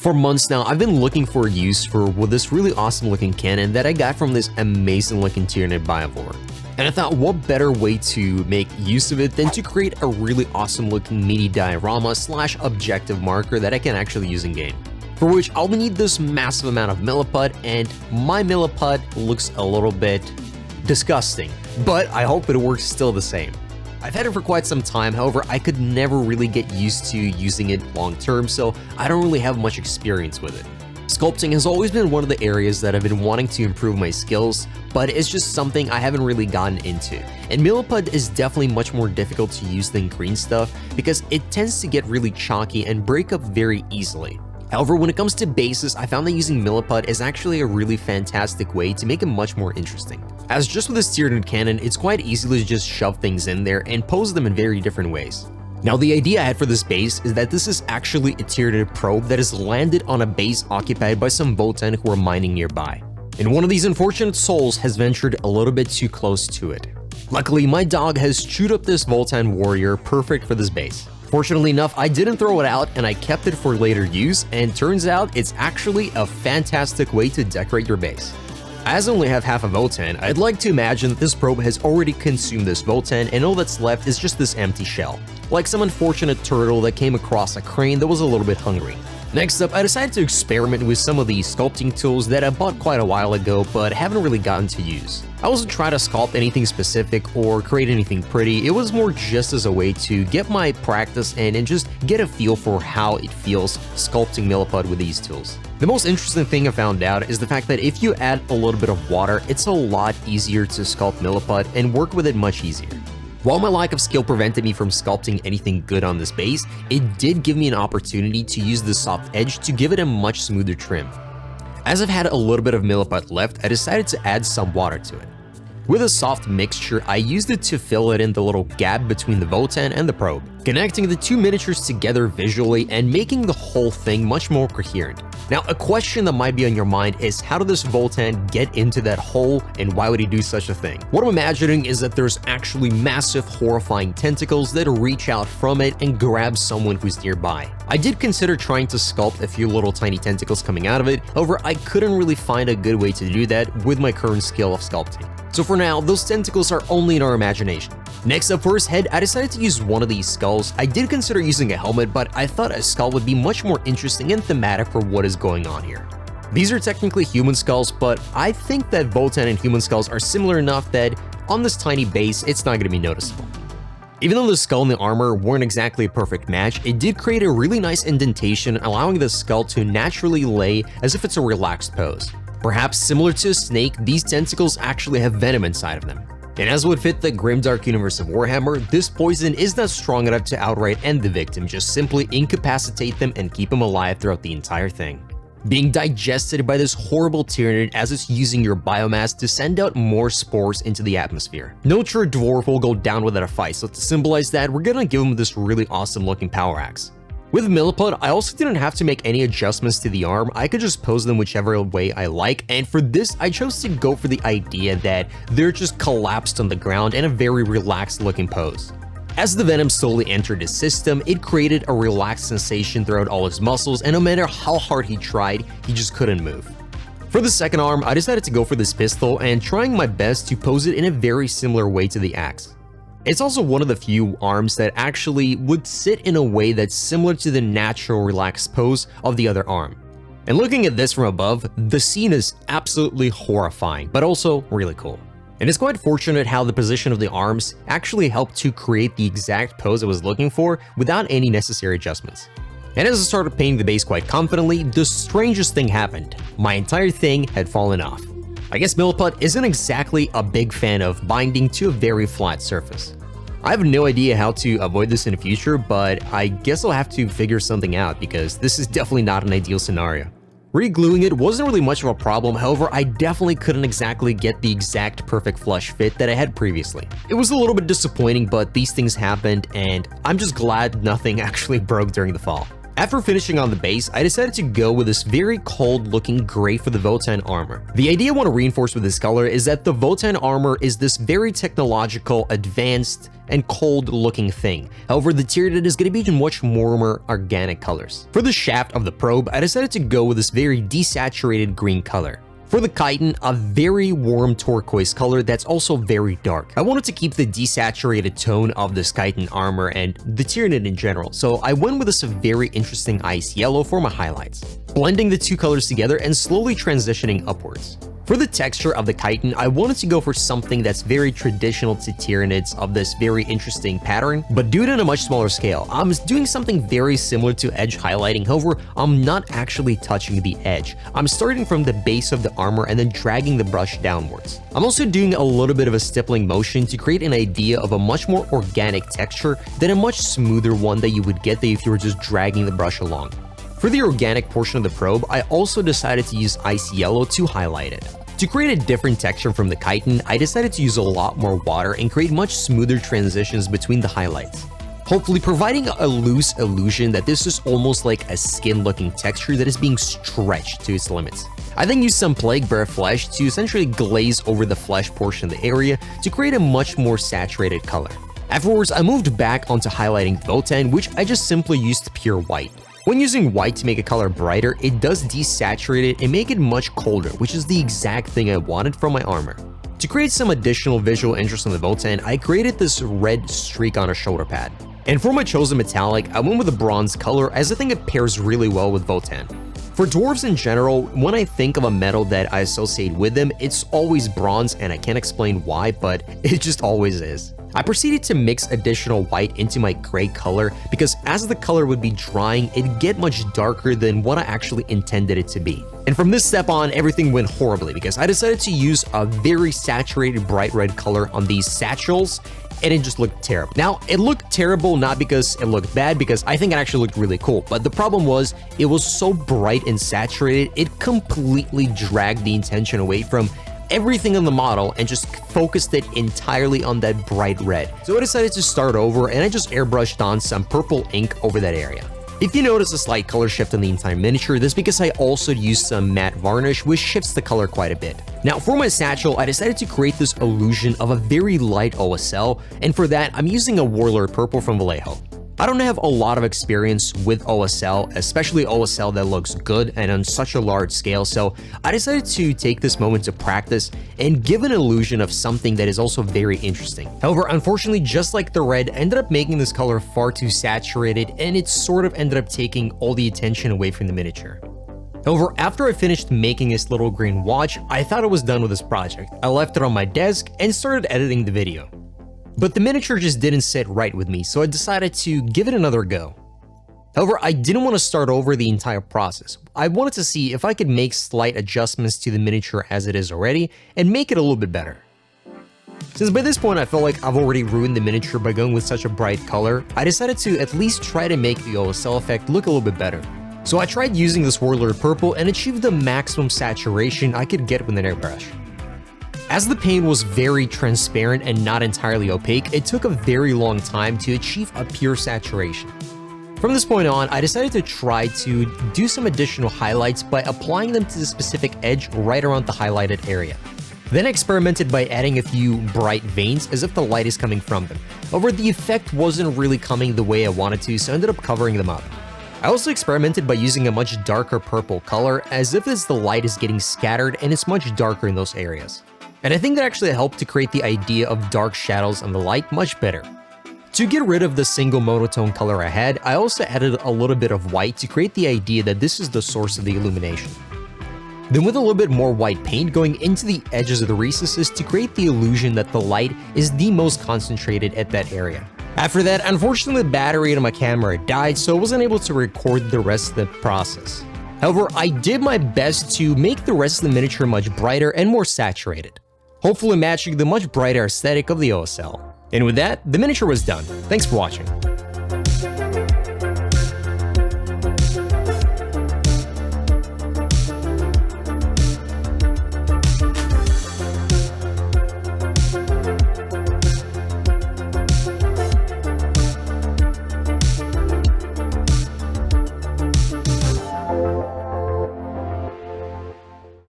For months now, I've been looking for a use for this really awesome looking cannon that I got from this amazing looking Tyranid Biovore. And I thought, what better way to make use of it than to create a really awesome looking mini diorama / objective marker that I can actually use in game. For which I'll need this massive amount of milliput, and my milliput looks a little bit disgusting, but I hope it works still the same. I've had it for quite some time, however, I could never really get used to using it long term, so I don't really have much experience with it. Sculpting has always been one of the areas that I've been wanting to improve my skills, but it's just something I haven't really gotten into. And milliput is definitely much more difficult to use than green stuff because it tends to get really chalky and break up very easily. However, when it comes to bases, I found that using milliput is actually a really fantastic way to make it much more interesting. As just with this Tyranid cannon, it's quite easy to just shove things in there and pose them in very different ways. Now, the idea I had for this base is that this is actually a Tyranid probe that has landed on a base occupied by some Votann who are mining nearby. And one of these unfortunate souls has ventured a little bit too close to it. Luckily, my dog has chewed up this Votann warrior perfect for this base. Fortunately enough, I didn't throw it out and I kept it for later use, and turns out it's actually a fantastic way to decorate your base. As I only have half a Votann, I'd like to imagine that this probe has already consumed this Votann and all that's left is just this empty shell, like some unfortunate turtle that came across a crane that was a little bit hungry. Next up, I decided to experiment with some of these sculpting tools that I bought quite a while ago but haven't really gotten to use. I wasn't trying to sculpt anything specific or create anything pretty, it was more just as a way to get my practice in and just get a feel for how it feels sculpting milliput with these tools. The most interesting thing I found out is the fact that if you add a little bit of water, it's a lot easier to sculpt milliput and work with it much easier. While my lack of skill prevented me from sculpting anything good on this base, it did give me an opportunity to use the soft edge to give it a much smoother trim. As I've had a little bit of milliput left, I decided to add some water to it. With a soft mixture, I used it to fill it in the little gap between the Votann and the probe, connecting the two miniatures together visually and making the whole thing much more coherent. Now, a question that might be on your mind is, how did this Votann get into that hole and why would he do such a thing? What I'm imagining is that there's actually massive, horrifying tentacles that reach out from it and grab someone who's nearby. I did consider trying to sculpt a few little tiny tentacles coming out of it, however, I couldn't really find a good way to do that with my current skill of sculpting. So for now, those tentacles are only in our imagination. Next up for his head, I decided to use one of these skulls. I did consider using a helmet, but I thought a skull would be much more interesting and thematic for what is going on here. These are technically human skulls, but I think that Votann and human skulls are similar enough that on this tiny base, it's not going to be noticeable. Even though the skull and the armor weren't exactly a perfect match, it did create a really nice indentation, allowing the skull to naturally lay as if it's a relaxed pose. Perhaps similar to a snake, these tentacles actually have venom inside of them. And as would fit the grimdark universe of Warhammer, this poison is not strong enough to outright end the victim, just simply incapacitate them and keep them alive throughout the entire thing. Being digested by this horrible Tyranid as it's using your biomass to send out more spores into the atmosphere. No true dwarf will go down without a fight, so to symbolize that, we're gonna give him this really awesome looking power axe. With milliput, I also didn't have to make any adjustments to the arm, I could just pose them whichever way I like, and for this, I chose to go for the idea that they're just collapsed on the ground in a very relaxed looking pose. As the venom slowly entered his system, it created a relaxed sensation throughout all his muscles, and no matter how hard he tried, he just couldn't move. For the second arm, I decided to go for this pistol and trying my best to pose it in a very similar way to the axe. It's also one of the few arms that actually would sit in a way that's similar to the natural relaxed pose of the other arm. And looking at this from above, the scene is absolutely horrifying, but also really cool. And it's quite fortunate how the position of the arms actually helped to create the exact pose I was looking for without any necessary adjustments. And as I started painting the base quite confidently, the strangest thing happened. My entire thing had fallen off. I guess milliput isn't exactly a big fan of binding to a very flat surface. I have no idea how to avoid this in the future, but I guess I'll have to figure something out because this is definitely not an ideal scenario. Re-gluing it wasn't really much of a problem, however, I definitely couldn't exactly get the exact perfect flush fit that I had previously. It was a little bit disappointing, but these things happened, and I'm just glad nothing actually broke during the fall. After finishing on the base, I decided to go with this very cold looking gray for the Votann armor. The idea I want to reinforce with this color is that the Votann armor is this very technological, advanced, and cold looking thing. However, the Tyranid is going to be much warmer organic colors. For the shaft of the probe, I decided to go with this very desaturated green color. For the chitin, a very warm turquoise color that's also very dark. I wanted to keep the desaturated tone of this chitin armor and the Tyranid in general, so I went with this very interesting ice yellow for my highlights, blending the two colors together and slowly transitioning upwards. For the texture of the chitin, I wanted to go for something that's very traditional to Tyranids of this very interesting pattern, but do it on a much smaller scale. I'm doing something very similar to edge highlighting, however, I'm not actually touching the edge. I'm starting from the base of the armor and then dragging the brush downwards. I'm also doing a little bit of a stippling motion to create an idea of a much more organic texture than a much smoother one that you would get if you were just dragging the brush along. For the organic portion of the probe, I also decided to use ice yellow to highlight it. To create a different texture from the chitin, I decided to use a lot more water and create much smoother transitions between the highlights, hopefully providing a loose illusion that this is almost like a skin-looking texture that is being stretched to its limits. I then used some plague bear flesh to essentially glaze over the flesh portion of the area to create a much more saturated color. Afterwards, I moved back onto highlighting Votann, which I just simply used pure white. When using white to make a color brighter, it does desaturate it and make it much colder, which is the exact thing I wanted from my armor. To create some additional visual interest on the Votann, I created this red streak on a shoulder pad. And for my chosen metallic, I went with a bronze color as I think it pairs really well with Votann. For dwarves in general, when I think of a metal that I associate with them, it's always bronze, and I can't explain why, but it just always is. I proceeded to mix additional white into my gray color because as the color would be drying, it'd get much darker than what I actually intended it to be. And from this step on, everything went horribly because I decided to use a very saturated bright red color on these satchels, and it just looked terrible. Now, it looked terrible not because it looked bad, because I think it actually looked really cool, but the problem was it was so bright and saturated, it completely dragged the attention away from everything on the model and just focused it entirely on that bright red. So I decided to start over and I just airbrushed on some purple ink over that area. If you notice a slight color shift on the entire miniature, that's because I also used some matte varnish, which shifts the color quite a bit. Now for my satchel, I decided to create this illusion of a very light OSL, and for that, I'm using a Warlord Purple from Vallejo. I don't have a lot of experience with OSL, especially OSL that looks good and on such a large scale, so I decided to take this moment to practice and give an illusion of something that is also very interesting. However, unfortunately, just like the red, ended up making this color far too saturated, and it sort of ended up taking all the attention away from the miniature. However, after I finished making this little green watch, I thought I was done with this project. I left it on my desk and started editing the video. But the miniature just didn't sit right with me, so I decided to give it another go. However, I didn't want to start over the entire process. I wanted to see if I could make slight adjustments to the miniature as it is already and make it a little bit better. Since by this point I felt like I've already ruined the miniature by going with such a bright color, I decided to at least try to make the OSL effect look a little bit better. So I tried using this Warlord Purple and achieved the maximum saturation I could get with an airbrush. As the paint was very transparent and not entirely opaque, it took a very long time to achieve a pure saturation. From this point on, I decided to try to do some additional highlights by applying them to the specific edge right around the highlighted area. Then I experimented by adding a few bright veins as if the light is coming from them. However, the effect wasn't really coming the way I wanted to, so I ended up covering them up. I also experimented by using a much darker purple color as if the light is getting scattered and it's much darker in those areas. And I think that actually helped to create the idea of dark shadows on the light much better. To get rid of the single monotone color I had, I also added a little bit of white to create the idea that this is the source of the illumination. Then with a little bit more white paint going into the edges of the recesses to create the illusion that the light is the most concentrated at that area. After that, unfortunately the battery on my camera died, so I wasn't able to record the rest of the process. However, I did my best to make the rest of the miniature much brighter and more saturated, hopefully matching the much brighter aesthetic of the OSL. And with that, the miniature was done. Thanks for watching.